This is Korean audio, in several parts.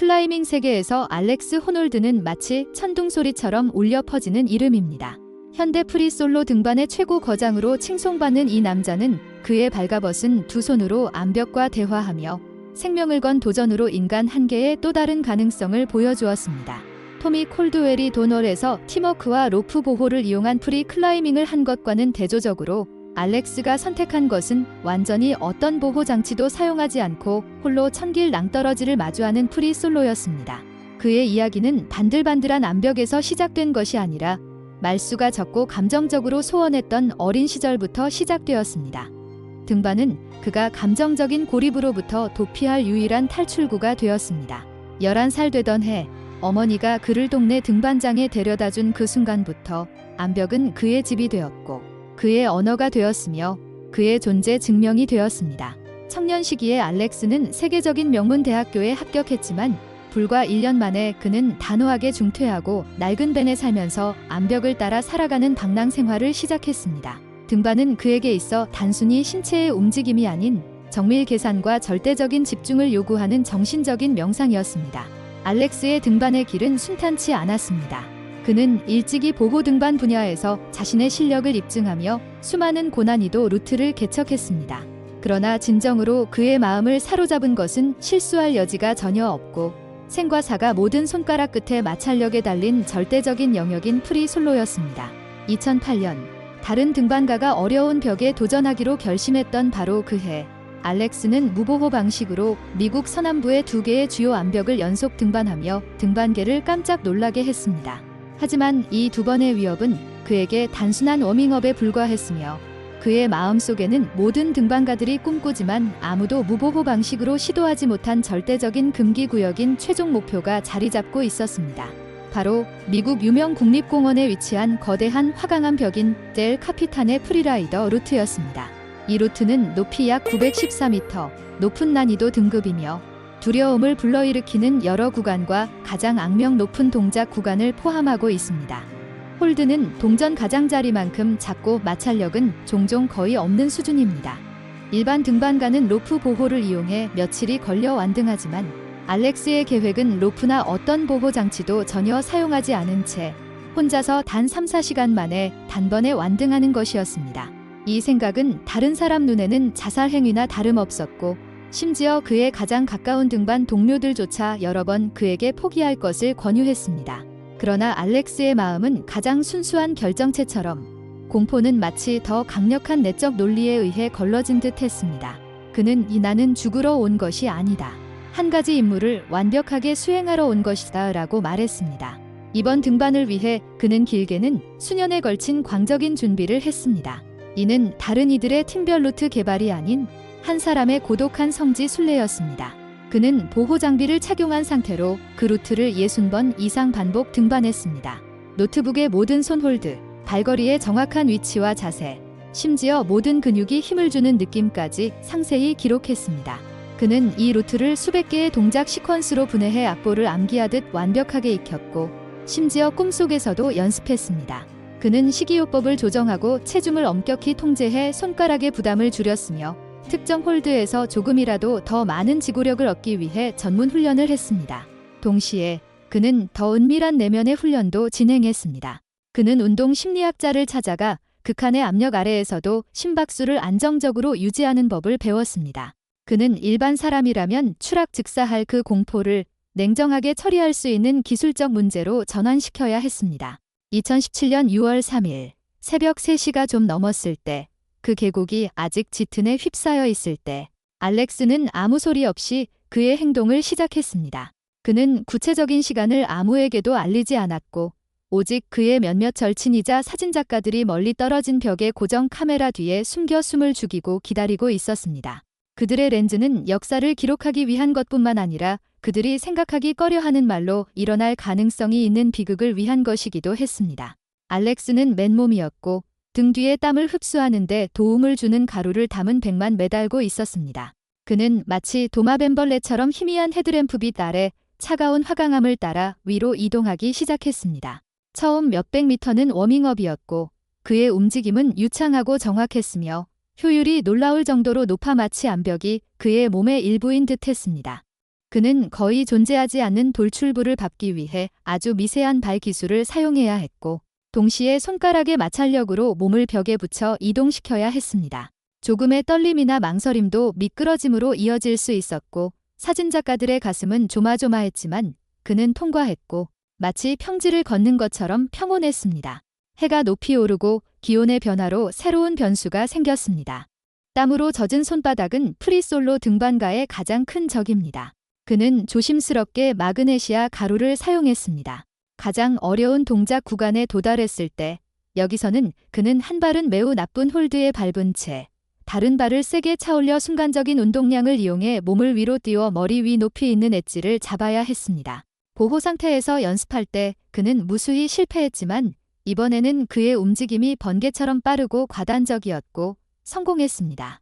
클라이밍 세계에서 알렉스 호놀드는 마치 천둥소리처럼 울려 퍼지는 이름입니다. 현대 프리솔로 등반의 최고 거장으로 칭송받는 이 남자는 그의 발가벗은 두 손으로 암벽과 대화하며 생명을 건 도전으로 인간 한계의 또 다른 가능성을 보여주었습니다. 토미 콜드웰이 도널에서 팀워크와 로프 보호를 이용한 프리 클라이밍을 한 것과는 대조적으로 알렉스가 선택한 것은 완전히 어떤 보호 장치도 사용하지 않고 홀로 천길 낭떠러지를 마주하는 프리 솔로였습니다. 그의 이야기는 반들반들한 암벽에서 시작된 것이 아니라 말수가 적고 감정적으로 소원했던 어린 시절부터 시작되었습니다. 등반은 그가 감정적인 고립으로부터 도피할 유일한 탈출구가 되었습니다. 11살 되던 해 어머니가 그를 동네 등반장에 데려다준 그 순간부터 암벽은 그의 집이 되었고 그의 언어가 되었으며 그의 존재 증명이 되었습니다. 청년 시기에 알렉스는 세계적인 명문 대학교에 합격했지만 불과 1년 만에 그는 단호하게 중퇴하고 낡은 벤에 살면서 암벽을 따라 살아가는 방랑 생활을 시작했습니다. 등반은 그에게 있어 단순히 신체의 움직임이 아닌 정밀 계산과 절대적인 집중을 요구하는 정신적인 명상이었습니다. 알렉스의 등반의 길은 순탄치 않았습니다. 그는 일찍이 보호 등반 분야에서 자신의 실력을 입증하며 수많은 고난이도 루트를 개척했습니다. 그러나 진정으로 그의 마음을 사로잡은 것은 실수할 여지가 전혀 없고 생과 사가 모든 손가락 끝에 마찰력에 달린 절대적인 영역인 프리 솔로였습니다. 2008년 다른 등반가가 어려운 벽에 도전하기로 결심했던 바로 그 해 알렉스는 무보호 방식으로 미국 서남부의 2개의 주요 암벽을 연속 등반하며 등반계를 깜짝 놀라게 했습니다. 하지만 이 2번의 위협은 그에게 단순한 워밍업에 불과했으며 그의 마음속에는 모든 등반가들이 꿈꾸지만 아무도 무보호 방식으로 시도하지 못한 절대적인 금기 구역인 최종 목표가 자리 잡고 있었습니다. 바로 미국 유명 국립공원에 위치한 거대한 화강암 벽인 델 카피탄의 프리라이더 루트였습니다. 이 루트는 높이 약 914m, 높은 난이도 등급이며 두려움을 불러일으키는 여러 구간과 가장 악명 높은 동작 구간을 포함하고 있습니다. 홀드는 동전 가장자리만큼 작고 마찰력은 종종 거의 없는 수준입니다. 일반 등반가는 로프 보호를 이용해 며칠이 걸려 완등하지만 알렉스의 계획은 로프나 어떤 보호 장치도 전혀 사용하지 않은 채 혼자서 단 3-4시간 만에 단번에 완등하는 것이었습니다. 이 생각은 다른 사람 눈에는 자살 행위나 다름없었고 심지어 그의 가장 가까운 등반 동료들조차 여러 번 그에게 포기할 것을 권유했습니다. 그러나 알렉스의 마음은 가장 순수한 결정체처럼 공포는 마치 더 강력한 내적 논리에 의해 걸러진 듯 했습니다. 그는 나는 죽으러 온 것이 아니다. 한 가지 임무를 완벽하게 수행하러 온 것이다 라고 말했습니다. 이번 등반을 위해 그는 길게는 수년에 걸친 광적인 준비를 했습니다. 이는 다른 이들의 팀별 루트 개발이 아닌 한 사람의 고독한 성지 순례였습니다. 그는 보호 장비를 착용한 상태로 그 루트를 60번 이상 반복 등반했습니다. 노트북의 모든 손 홀드, 발걸이의 정확한 위치와 자세, 심지어 모든 근육이 힘을 주는 느낌까지 상세히 기록했습니다. 그는 이 루트를 수백 개의 동작 시퀀스로 분해해 악보를 암기하듯 완벽하게 익혔고 심지어 꿈속에서도 연습했습니다. 그는 식이요법을 조정하고 체중을 엄격히 통제해 손가락의 부담을 줄였으며 특정 홀드에서 조금이라도 더 많은 지구력을 얻기 위해 전문 훈련을 했습니다. 동시에 그는 더 은밀한 내면의 훈련도 진행했습니다. 그는 운동 심리학자를 찾아가 극한의 압력 아래에서도 심박수를 안정적으로 유지하는 법을 배웠습니다. 그는 일반 사람이라면 추락즉사할 그 공포를 냉정하게 처리할 수 있는 기술적 문제로 전환시켜야 했습니다. 2017년 6월 3일 새벽 3시가 좀 넘었을 때 그 계곡이 아직 짙은에 휩싸여 있을 때 알렉스는 아무 소리 없이 그의 행동을 시작했습니다. 그는 구체적인 시간을 아무에게도 알리지 않았고 오직 그의 몇몇 절친이자 사진작가들이 멀리 떨어진 벽의 고정 카메라 뒤에 숨겨 숨을 죽이고 기다리고 있었습니다. 그들의 렌즈는 역사를 기록하기 위한 것뿐만 아니라 그들이 생각하기 꺼려하는 말로 일어날 가능성이 있는 비극을 위한 것이기도 했습니다. 알렉스는 맨몸이었고 등 뒤에 땀을 흡수하는데 도움을 주는 가루를 담은 백만 매달고 있었습니다. 그는 마치 도마뱀벌레처럼 희미한 헤드램프 빛 아래 차가운 화강암을 따라 위로 이동하기 시작했습니다. 처음 몇백 미터는 워밍업이었고 그의 움직임은 유창하고 정확했으며 효율이 놀라울 정도로 높아 마치 암벽이 그의 몸의 일부인 듯 했습니다. 그는 거의 존재하지 않는 돌출부를 밟기 위해 아주 미세한 발 기술을 사용해야 했고, 동시에 손가락의 마찰력으로 몸을 벽에 붙여 이동시켜야 했습니다. 조금의 떨림이나 망설임도 미끄러짐으로 이어질 수 있었고, 사진작가들의 가슴은 조마조마했지만 그는 통과했고 마치 평지를 걷는 것처럼 평온했습니다. 해가 높이 오르고 기온의 변화로 새로운 변수가 생겼습니다. 땀으로 젖은 손바닥은 프리솔로 등반가의 가장 큰 적입니다. 그는 조심스럽게 마그네시아 가루를 사용했습니다. 가장 어려운 동작 구간에 도달했을 때, 여기서는 그는 한 발은 매우 나쁜 홀드에 밟은 채 다른 발을 세게 차올려 순간적인 운동량을 이용해 몸을 위로 띄워 머리 위 높이 있는 엣지를 잡아야 했습니다. 보호 상태에서 연습할 때 그는 무수히 실패했지만 이번에는 그의 움직임이 번개처럼 빠르고 과단적이었고 성공했습니다.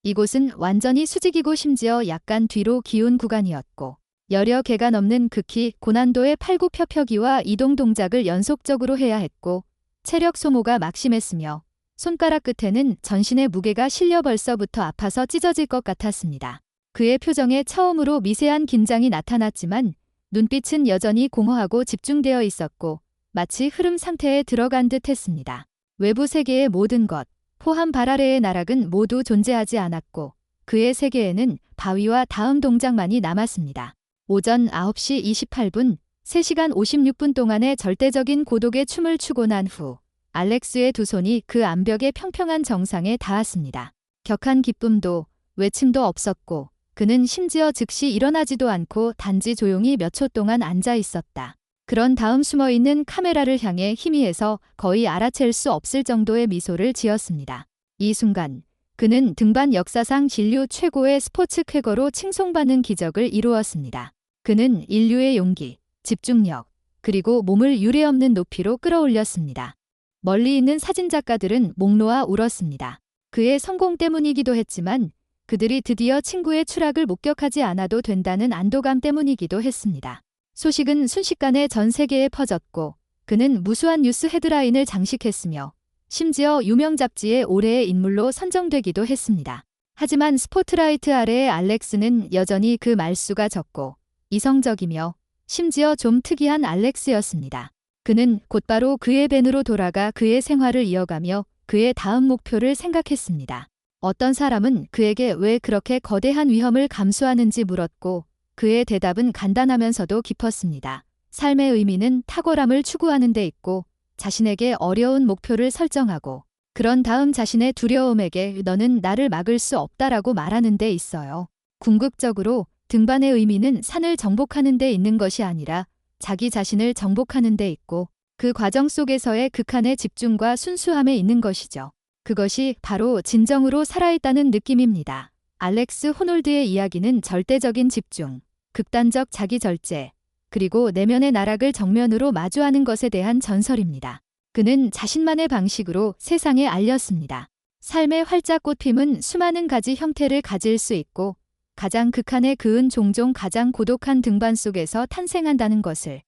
이곳은 완전히 수직이고 심지어 약간 뒤로 기운 구간이었고, 여러 개가 넘는 극히 고난도의 팔굽혀펴기와 이동 동작을 연속적으로 해야 했고 체력 소모가 막심했으며 손가락 끝에는 전신의 무게가 실려 벌써부터 아파서 찢어질 것 같았습니다. 그의 표정에 처음으로 미세한 긴장이 나타났지만 눈빛은 여전히 공허하고 집중되어 있었고 마치 흐름 상태에 들어간 듯 했습니다. 외부 세계의 모든 것, 포함 발 아래의 나락은 모두 존재하지 않았고 그의 세계에는 바위와 다음 동작만이 남았습니다. 오전 9시 28분, 3시간 56분 동안의 절대적인 고독의 춤을 추고 난 후 알렉스의 두 손이 그 암벽의 평평한 정상에 닿았습니다. 격한 기쁨도 외침도 없었고 그는 심지어 즉시 일어나지도 않고 단지 조용히 몇 초 동안 앉아 있었다. 그런 다음 숨어있는 카메라를 향해 희미해서 거의 알아챌 수 없을 정도의 미소를 지었습니다. 이 순간 그는 등반 역사상 인류 최고의 스포츠 쾌거로 칭송받는 기적을 이루었습니다. 그는 인류의 용기, 집중력, 그리고 몸을 유례없는 높이로 끌어올렸습니다. 멀리 있는 사진작가들은 목 놓아 울었습니다. 그의 성공 때문이기도 했지만 그들이 드디어 친구의 추락을 목격하지 않아도 된다는 안도감 때문이기도 했습니다. 소식은 순식간에 전 세계에 퍼졌고 그는 무수한 뉴스 헤드라인을 장식했으며 심지어 유명 잡지의 올해의 인물로 선정되기도 했습니다. 하지만 스포트라이트 아래의 알렉스는 여전히 그 말수가 적고 이성적이며 심지어 좀 특이한 알렉스였습니다. 그는 곧바로 그의 밴으로 돌아가 그의 생활을 이어가며 그의 다음 목표를 생각했습니다. 어떤 사람은 그에게 왜 그렇게 거대한 위험을 감수하는지 물었고 그의 대답은 간단하면서도 깊었습니다. 삶의 의미는 탁월함을 추구하는 데 있고 자신에게 어려운 목표를 설정하고 그런 다음 자신의 두려움에게 너는 나를 막을 수 없다라고 말하는 데 있어요. 궁극적으로 등반의 의미는 산을 정복하는 데 있는 것이 아니라 자기 자신을 정복하는 데 있고 그 과정 속에서의 극한의 집중과 순수함에 있는 것이죠. 그것이 바로 진정으로 살아있다는 느낌입니다. 알렉스 호놀드의 이야기는 절대적인 집중, 극단적 자기 절제, 그리고 내면의 나락을 정면으로 마주하는 것에 대한 전설입니다. 그는 자신만의 방식으로 세상에 알렸습니다. 삶의 활짝 꽃핌은 수많은 가지 형태를 가질 수 있고 가장 극한의 그은 종종 가장 고독한 등반 속에서 탄생한다는 것을